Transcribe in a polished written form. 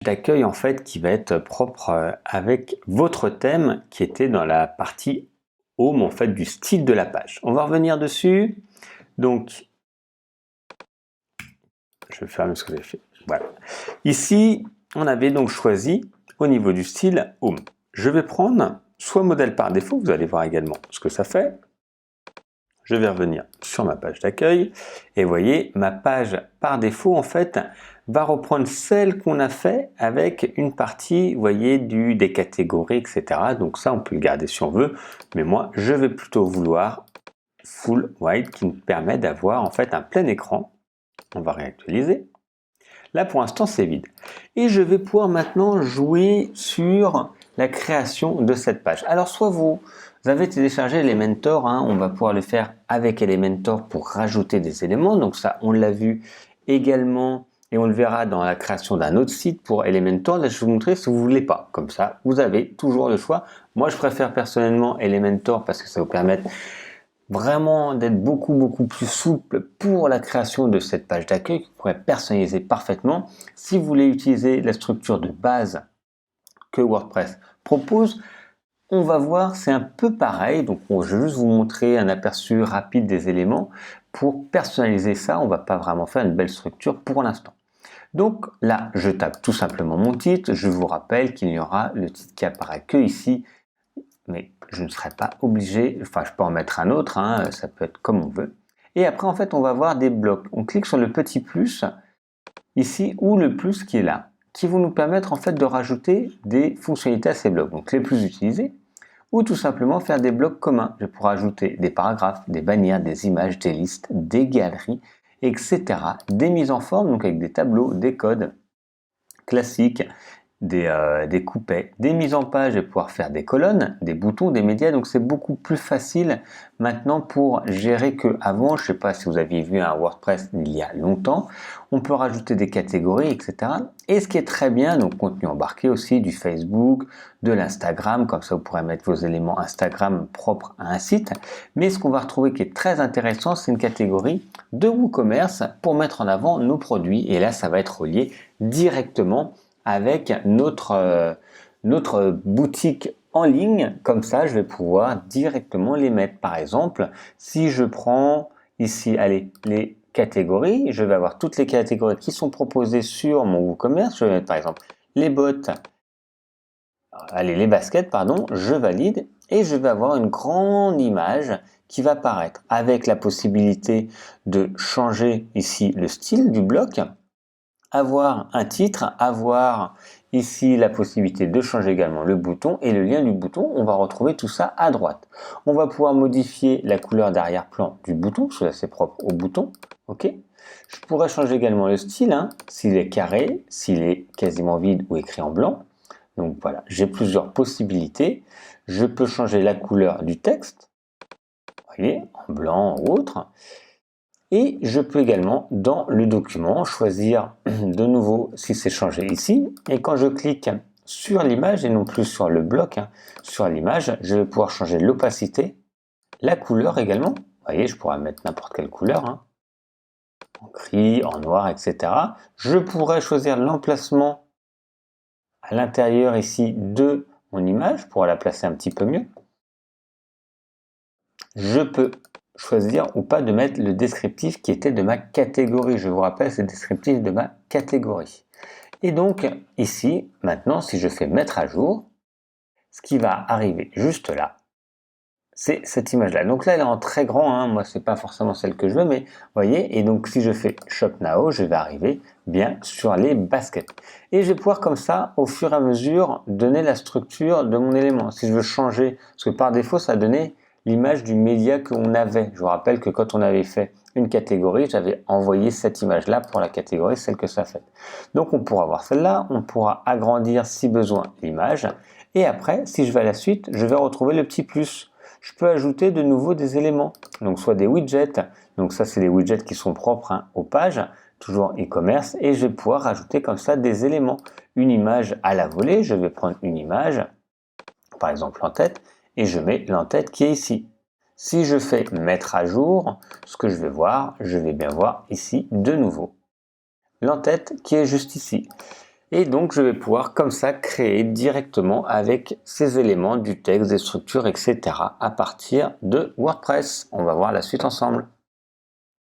d'accueil en fait qui va être propre avec votre thème qui était dans la partie home en fait du style de la page. On va revenir dessus. Donc, je vais fermer ce que j'ai fait. Voilà. Ici, on avait donc choisi au niveau du style home. Je vais prendre soit modèle par défaut, vous allez voir également ce que ça fait. Je vais revenir sur ma page d'accueil et vous voyez, ma page par défaut en fait va reprendre celle qu'on a fait avec une partie, vous voyez, des catégories, etc. Donc ça, on peut le garder si on veut, mais moi, je vais plutôt vouloir full white qui me permet d'avoir en fait un plein écran. On va réactualiser. Là, pour l'instant, c'est vide. Et je vais pouvoir maintenant jouer sur la création de cette page. Alors, soit vous avez téléchargé Elementor, hein, on va pouvoir le faire avec Elementor pour rajouter des éléments. Donc ça, on l'a vu également et on le verra dans la création d'un autre site pour Elementor. Là, je vais vous montrer si vous ne voulez pas. Comme ça, vous avez toujours le choix. Moi, je préfère personnellement Elementor parce que ça vous permet vraiment d'être beaucoup plus souple pour la création de cette page d'accueil que vous pourrez personnaliser parfaitement. Si vous voulez utiliser la structure de base que WordPress propose, on va voir, c'est un peu pareil. Donc, je vais juste vous montrer un aperçu rapide des éléments. Pour personnaliser ça, on ne va pas vraiment faire une belle structure pour l'instant. Donc là, je tape tout simplement mon titre. Je vous rappelle qu'il y aura le titre qui apparaît que ici, mais je ne serai pas obligé, enfin je peux en mettre un autre, hein, ça peut être comme on veut. Et après en fait on va voir des blocs. On clique sur le petit plus ici ou le plus qui est là, qui vont nous permettre en fait de rajouter des fonctionnalités à ces blocs, donc les plus utilisés, ou tout simplement faire des blocs communs. Je pourrais ajouter des paragraphes, des bannières, des images, des listes, des galeries, etc. Des mises en forme, donc avec des tableaux, des codes classiques, des coupets, des mises en page et pouvoir faire des colonnes, des boutons, des médias. Donc c'est beaucoup plus facile maintenant pour gérer qu'avant. Je ne sais pas si vous aviez vu un WordPress il y a longtemps. On peut rajouter des catégories, etc. Et ce qui est très bien, donc contenu embarqué aussi, du Facebook, de l'Instagram. Comme ça, vous pourrez mettre vos éléments Instagram propres à un site. Mais ce qu'on va retrouver qui est très intéressant, c'est une catégorie de WooCommerce pour mettre en avant nos produits. Et là, ça va être relié directement avec notre boutique en ligne. Comme ça, je vais pouvoir directement les mettre. Par exemple, si je prends ici, allez, les catégories, je vais avoir toutes les catégories qui sont proposées sur mon WooCommerce. Je vais mettre par exemple les bottes, allez, les baskets, pardon, je valide et je vais avoir une grande image qui va apparaître avec la possibilité de changer ici le style du bloc, avoir un titre, avoir ici la possibilité de changer également le bouton et le lien du bouton. On va retrouver tout ça à droite. On va pouvoir modifier la couleur d'arrière-plan du bouton, c'est assez propre au bouton. Ok. Je pourrais changer également le style, hein, s'il est carré, s'il est quasiment vide ou écrit en blanc. Donc voilà, j'ai plusieurs possibilités. Je peux changer la couleur du texte, vous voyez, en blanc ou autre. Et je peux également, dans le document, choisir de nouveau si c'est changé ici. Et quand je clique sur l'image et non plus sur le bloc, hein, sur l'image, je vais pouvoir changer l'opacité, la couleur également. Vous voyez, je pourrais mettre n'importe quelle couleur, hein, en gris, en noir, etc. Je pourrais choisir l'emplacement à l'intérieur ici de mon image pour la placer un petit peu mieux. Je peux choisir ou pas de mettre le descriptif qui était de ma catégorie. Je vous rappelle, c'est le descriptif de ma catégorie. Et donc ici, maintenant, si je fais mettre à jour, ce qui va arriver juste là, c'est cette image-là. Donc là, elle est en très grand, hein. Moi, c'est pas forcément celle que je veux, mais vous voyez, et donc si je fais Shop Now, je vais arriver bien sur les baskets. Et je vais pouvoir comme ça, au fur et à mesure, donner la structure de mon élément. Si je veux changer, parce que par défaut, ça donnait l'image du média qu'on avait. Je vous rappelle que quand on avait fait une catégorie, j'avais envoyé cette image-là pour la catégorie, celle que ça fait. Donc on pourra voir celle-là, on pourra agrandir si besoin l'image, et après, si je vais à la suite, je vais retrouver le petit plus. Je peux ajouter de nouveau des éléments, donc soit des widgets, donc ça c'est les widgets qui sont propres, hein, aux pages, toujours e-commerce, et je vais pouvoir rajouter comme ça des éléments. Une image à la volée, je vais prendre une image, par exemple l'entête, et je mets l'entête qui est ici. Si je fais mettre à jour, ce que je vais bien voir ici de nouveau l'entête qui est juste ici. Et donc je vais pouvoir comme ça créer directement avec ces éléments du texte, des structures, etc. à partir de WordPress. On va voir la suite ensemble.